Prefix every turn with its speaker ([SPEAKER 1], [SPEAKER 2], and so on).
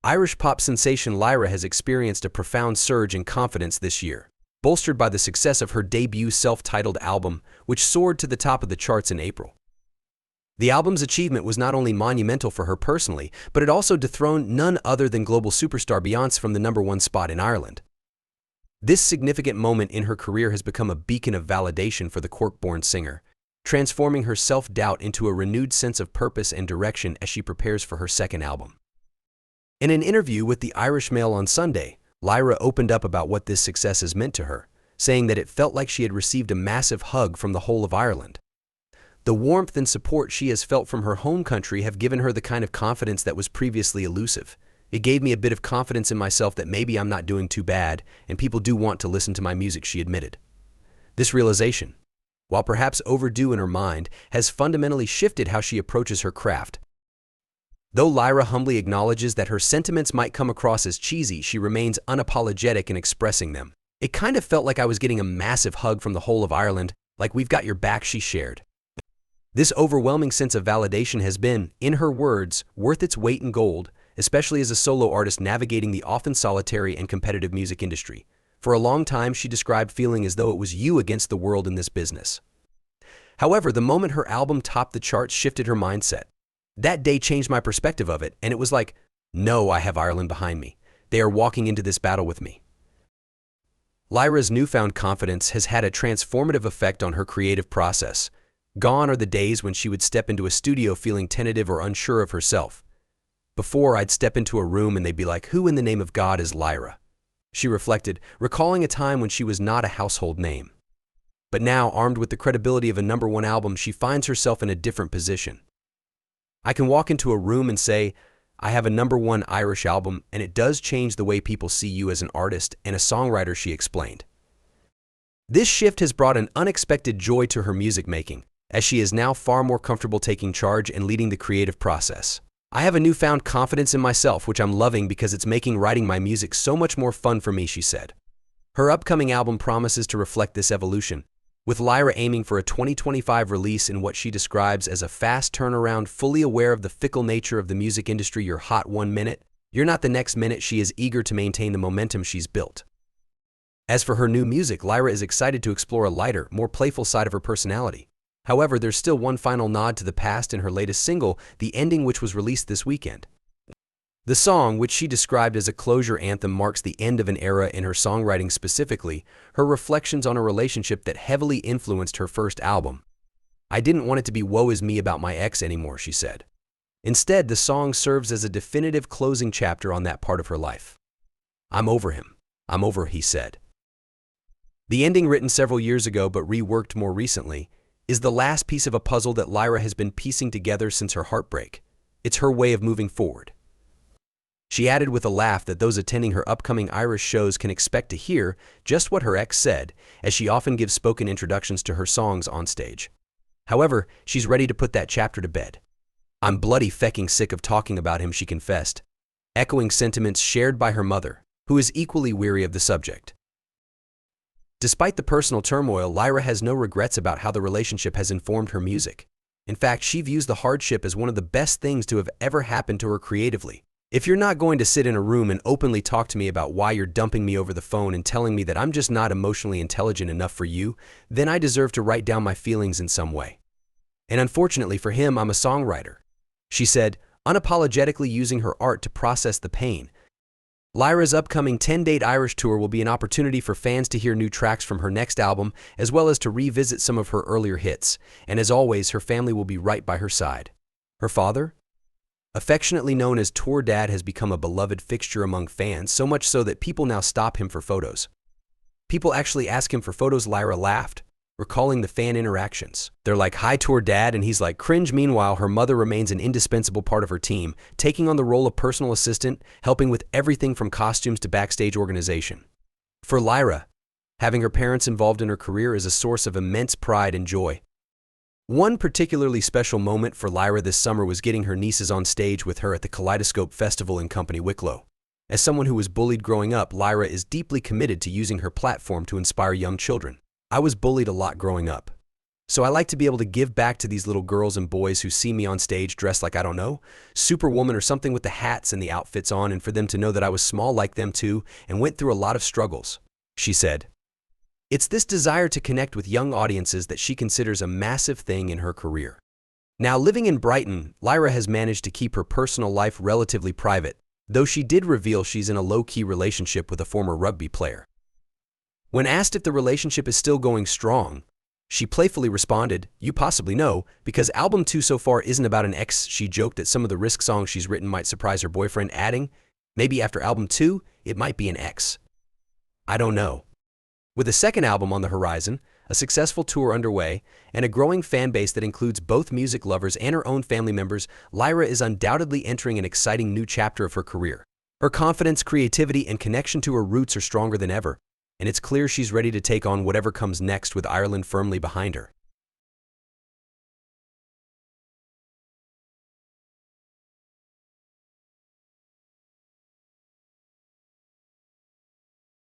[SPEAKER 1] Irish pop sensation Lyra has experienced a profound surge in confidence this year, bolstered by the success of her debut self-titled album, which soared to the top of the charts in April. The album's achievement was not only monumental for her personally, but it also dethroned none other than global superstar Beyoncé from the #1 spot in Ireland. This significant moment in her career has become a beacon of validation for the Cork-born singer, transforming her self-doubt into a renewed sense of purpose and direction as she prepares for her second album. In an interview with the Irish Mail on Sunday, Lyra opened up about what this success has meant to her, saying that it felt like she had received a massive hug from the whole of Ireland. The warmth and support she has felt from her home country have given her the kind of confidence that was previously elusive. It gave me a bit of confidence in myself that maybe I'm not doing too bad and people do want to listen to my music, she admitted. This realization, while perhaps overdue in her mind, has fundamentally shifted how she approaches her craft. Though Lyra humbly acknowledges that her sentiments might come across as cheesy, she remains unapologetic in expressing them. It kind of felt like I was getting a massive hug from the whole of Ireland, like we've got your back, she shared. This overwhelming sense of validation has been, in her words, worth its weight in gold, especially as a solo artist navigating the often solitary and competitive music industry. For a long time, she described feeling as though it was you against the world in this business. However, the moment her album topped the charts shifted her mindset. That day changed my perspective of it, and it was like, no, I have Ireland behind me. They are walking into this battle with me. Lyra's newfound confidence has had a transformative effect on her creative process. Gone are the days when she would step into a studio feeling tentative or unsure of herself. Before, I'd step into a room and they'd be like, who in the name of God is Lyra? She reflected, recalling a time when she was not a household name. But now, armed with the credibility of a #1 album, she finds herself in a different position. I can walk into a room and say, I have a #1 Irish album, and it does change the way people see you as an artist and a songwriter, she explained. This shift has brought an unexpected joy to her music making, as she is now far more comfortable taking charge and leading the creative process. I have a newfound confidence in myself, which I'm loving because it's making writing my music so much more fun for me, she said. Her upcoming album promises to reflect this evolution, with Lyra aiming for a 2025 release in what she describes as a fast turnaround, fully aware of the fickle nature of the music industry. You're hot 1 minute, you're not the next minute. She is eager to maintain the momentum she's built. As for her new music, Lyra is excited to explore a lighter, more playful side of her personality. However, there's still one final nod to the past in her latest single, The Ending, which was released this weekend. The song, which she described as a closure anthem, marks the end of an era in her songwriting, specifically her reflections on a relationship that heavily influenced her first album. I didn't want it to be woe is me about my ex anymore, she said. Instead, the song serves as a definitive closing chapter on that part of her life. I'm over him. I'm over, he said. The Ending, written several years ago but reworked more recently, is the last piece of a puzzle that Lyra has been piecing together since her heartbreak. It's her way of moving forward. She added with a laugh that those attending her upcoming Irish shows can expect to hear just what her ex said, as she often gives spoken introductions to her songs on stage. However, she's ready to put that chapter to bed. I'm bloody fecking sick of talking about him, she confessed, echoing sentiments shared by her mother, who is equally weary of the subject. Despite the personal turmoil, Lyra has no regrets about how the relationship has informed her music. In fact, she views the hardship as one of the best things to have ever happened to her creatively. If you're not going to sit in a room and openly talk to me about why you're dumping me over the phone and telling me that I'm just not emotionally intelligent enough for you, then I deserve to write down my feelings in some way. And unfortunately for him, I'm a songwriter, she said, unapologetically using her art to process the pain. Lyra's upcoming 10-date Irish tour will be an opportunity for fans to hear new tracks from her next album, as well as to revisit some of her earlier hits, and as always, her family will be right by her side. Her father, affectionately known as Tour Dad, has become a beloved fixture among fans, so much so that people now stop him for photos. People actually ask him for photos, Lyra laughed, recalling the fan interactions. They're like, hi Tour Dad, and he's like, cringe. Meanwhile, her mother remains an indispensable part of her team, taking on the role of personal assistant, helping with everything from costumes to backstage organization. For Lyra, having her parents involved in her career is a source of immense pride and joy. One particularly special moment for Lyra this summer was getting her nieces on stage with her at the Kaleidoscope Festival in Company Wicklow. As someone who was bullied growing up, Lyra is deeply committed to using her platform to inspire young children. I was bullied a lot growing up. So I like to be able to give back to these little girls and boys who see me on stage dressed like, I don't know, Superwoman or something with the hats and the outfits on, and for them to know that I was small like them too and went through a lot of struggles, she said. It's this desire to connect with young audiences that she considers a massive thing in her career. Now, living in Brighton, Lyra has managed to keep her personal life relatively private, though she did reveal she's in a low-key relationship with a former rugby player. When asked if the relationship is still going strong, she playfully responded, "You possibly know, because album 2 so far isn't about an ex." She joked that some of the Risk songs she's written might surprise her boyfriend, adding, "Maybe after album 2, it might be an ex. I don't know." With a second album on the horizon, a successful tour underway, and a growing fan base that includes both music lovers and her own family members, Lyra is undoubtedly entering an exciting new chapter of her career. Her confidence, creativity, and connection to her roots are stronger than ever, and it's clear she's ready to take on whatever comes next with Ireland firmly behind her.